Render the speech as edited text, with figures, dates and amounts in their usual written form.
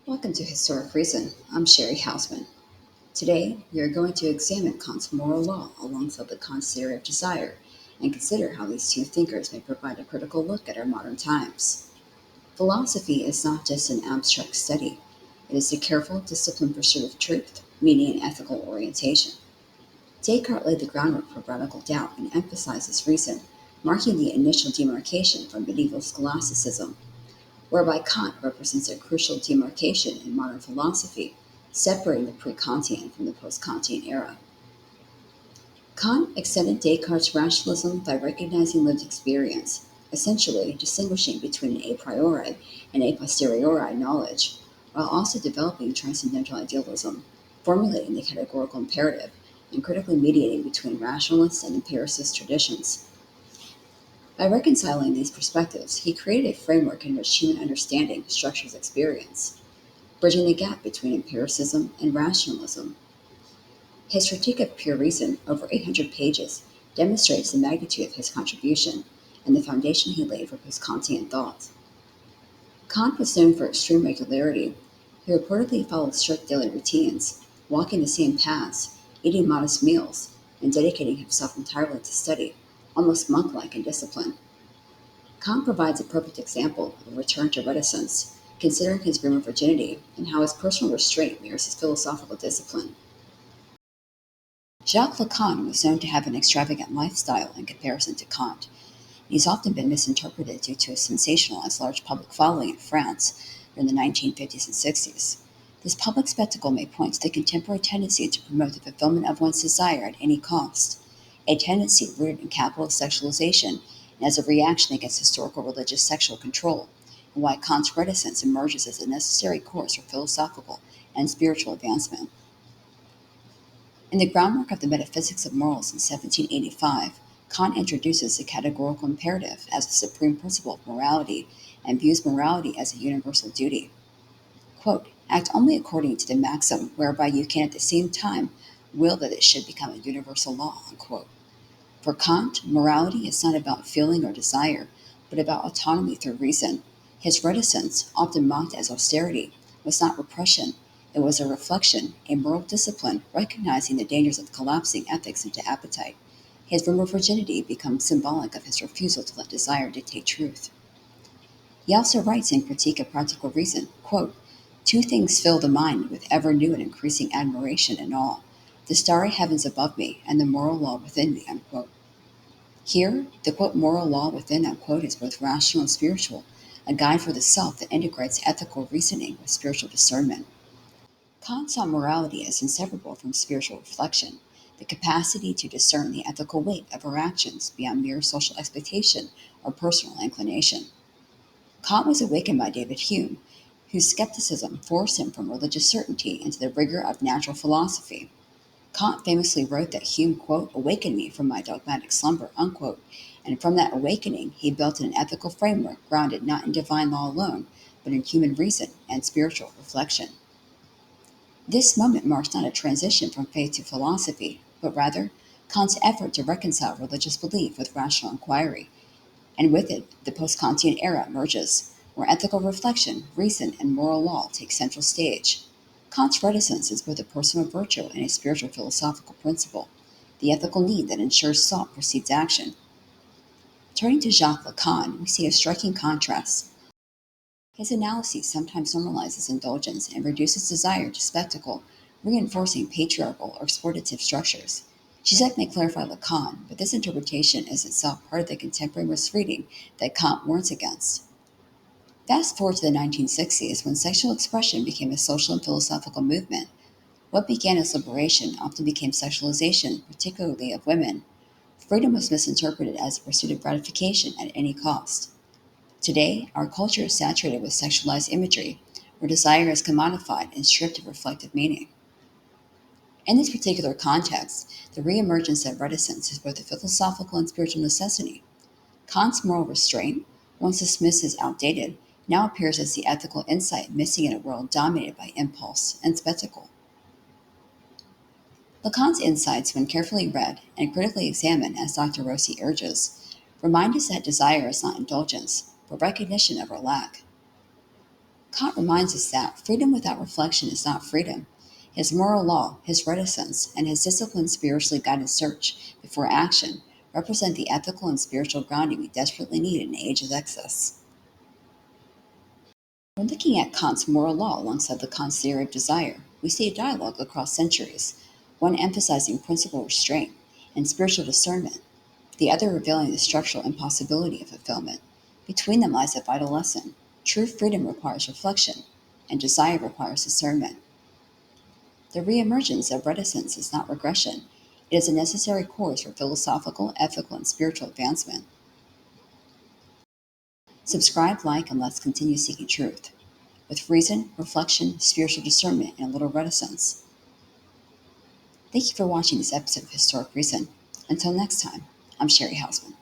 Welcome to Historic Reason. I'm Sherry Hausman. Today, we are going to examine Kant's moral law alongside the Kant's theory of desire and consider how these two thinkers may provide a critical look at our modern times. Philosophy is not just an abstract study, it is a careful, disciplined pursuit of truth, meaning, and ethical orientation. Descartes laid the groundwork for radical doubt and emphasizes reason, marking the initial demarcation from medieval scholasticism, whereby Kant represents a crucial demarcation in modern philosophy, separating the pre-Kantian from the post-Kantian era. Kant extended Descartes' rationalism by recognizing lived experience, essentially distinguishing between an a priori and a posteriori knowledge, while also developing transcendental idealism, formulating the categorical imperative, and critically mediating between rationalist and empiricist traditions. By reconciling these perspectives, he created a framework in which human understanding structures experience, bridging the gap between empiricism and rationalism. His Critique of Pure Reason, over 800 pages, demonstrates the magnitude of his contribution and the foundation he laid for post-Kantian thought. Kant was known for extreme regularity. He reportedly followed strict daily routines, walking the same paths, eating modest meals, and dedicating himself entirely to study, almost monk-like in discipline. Kant provides a perfect example of a return to reticence, considering his dream of virginity and how his personal restraint mirrors his philosophical discipline. Jacques Lacan was known to have an extravagant lifestyle in comparison to Kant. He's often been misinterpreted due to a sensationalized large public following in France during the 1950s and 60s. This public spectacle may point to the contemporary tendency to promote the fulfillment of one's desire at any cost, a tendency rooted in capitalist sexualization and as a reaction against historical religious sexual control, and why Kant's reticence emerges as a necessary course for philosophical and spiritual advancement. In the groundwork of the Metaphysics of Morals in 1785, Kant introduces the categorical imperative as the supreme principle of morality and views morality as a universal duty. Quote, act only according to the maxim whereby you can at the same time will that it should become a universal law. Unquote. For Kant, morality is not about feeling or desire, but about autonomy through reason. His reticence, often mocked as austerity, was not repression, it was a reflection, a moral discipline, recognizing the dangers of collapsing ethics into appetite. His rumor of virginity becomes symbolic of his refusal to let desire dictate truth. He also writes in Critique of Practical Reason, quote, two things fill the mind with ever new and increasing admiration and awe, the starry heavens above me and the moral law within me, unquote. Here, the quote moral law within unquote is both rational and spiritual, a guide for the self that integrates ethical reasoning with spiritual discernment. Kant saw morality as inseparable from spiritual reflection, the capacity to discern the ethical weight of our actions beyond mere social expectation or personal inclination. Kant was awakened by David Hume, whose skepticism forced him from religious certainty into the rigor of natural philosophy. Kant famously wrote that Hume, quote, awakened me from my dogmatic slumber, unquote, and from that awakening he built an ethical framework grounded not in divine law alone, but in human reason and spiritual reflection. This moment marks not a transition from faith to philosophy, but rather Kant's effort to reconcile religious belief with rational inquiry, and with it, the post-Kantian era emerges, where ethical reflection, reason, and moral law take central stage. Kant's reticence is both a personal virtue and a spiritual philosophical principle, the ethical need that ensures thought precedes action. Turning to Jacques Lacan, we see a striking contrast. His analysis sometimes normalizes indulgence and reduces desire to spectacle, reinforcing patriarchal or exploitative structures. Gisette may clarify Lacan, but this interpretation is itself part of the contemporary misreading that Kant warns against. Fast forward to the 1960s, when sexual expression became a social and philosophical movement. What began as liberation often became sexualization, particularly of women. Freedom was misinterpreted as a pursuit of gratification at any cost. Today, our culture is saturated with sexualized imagery, where desire is commodified and stripped of reflective meaning. In this particular context, the reemergence of reticence is both a philosophical and spiritual necessity. Kant's moral restraint, once dismissed as outdated, now appears as the ethical insight missing in a world dominated by impulse and spectacle. Lacan's insights, when carefully read and critically examined, as Dr. Rossi urges, remind us that desire is not indulgence, but recognition of our lack. Kant reminds us that freedom without reflection is not freedom. His moral law, his reticence, and his disciplined, spiritually guided search before action represent the ethical and spiritual grounding we desperately need in an age of excess. When looking at Kant's moral law alongside the Kant's theory of desire, we see a dialogue across centuries, one emphasizing principal restraint and spiritual discernment, the other revealing the structural impossibility of fulfillment. Between them lies a vital lesson. True freedom requires reflection, and desire requires discernment. The reemergence of reticence is not regression, it is a necessary course for philosophical, ethical, and spiritual advancement. Subscribe, like, and let's continue seeking truth with reason, reflection, spiritual discernment, and a little reticence. Thank you for watching this episode of Historic Reason. Until next time, I'm Sherry Hausman.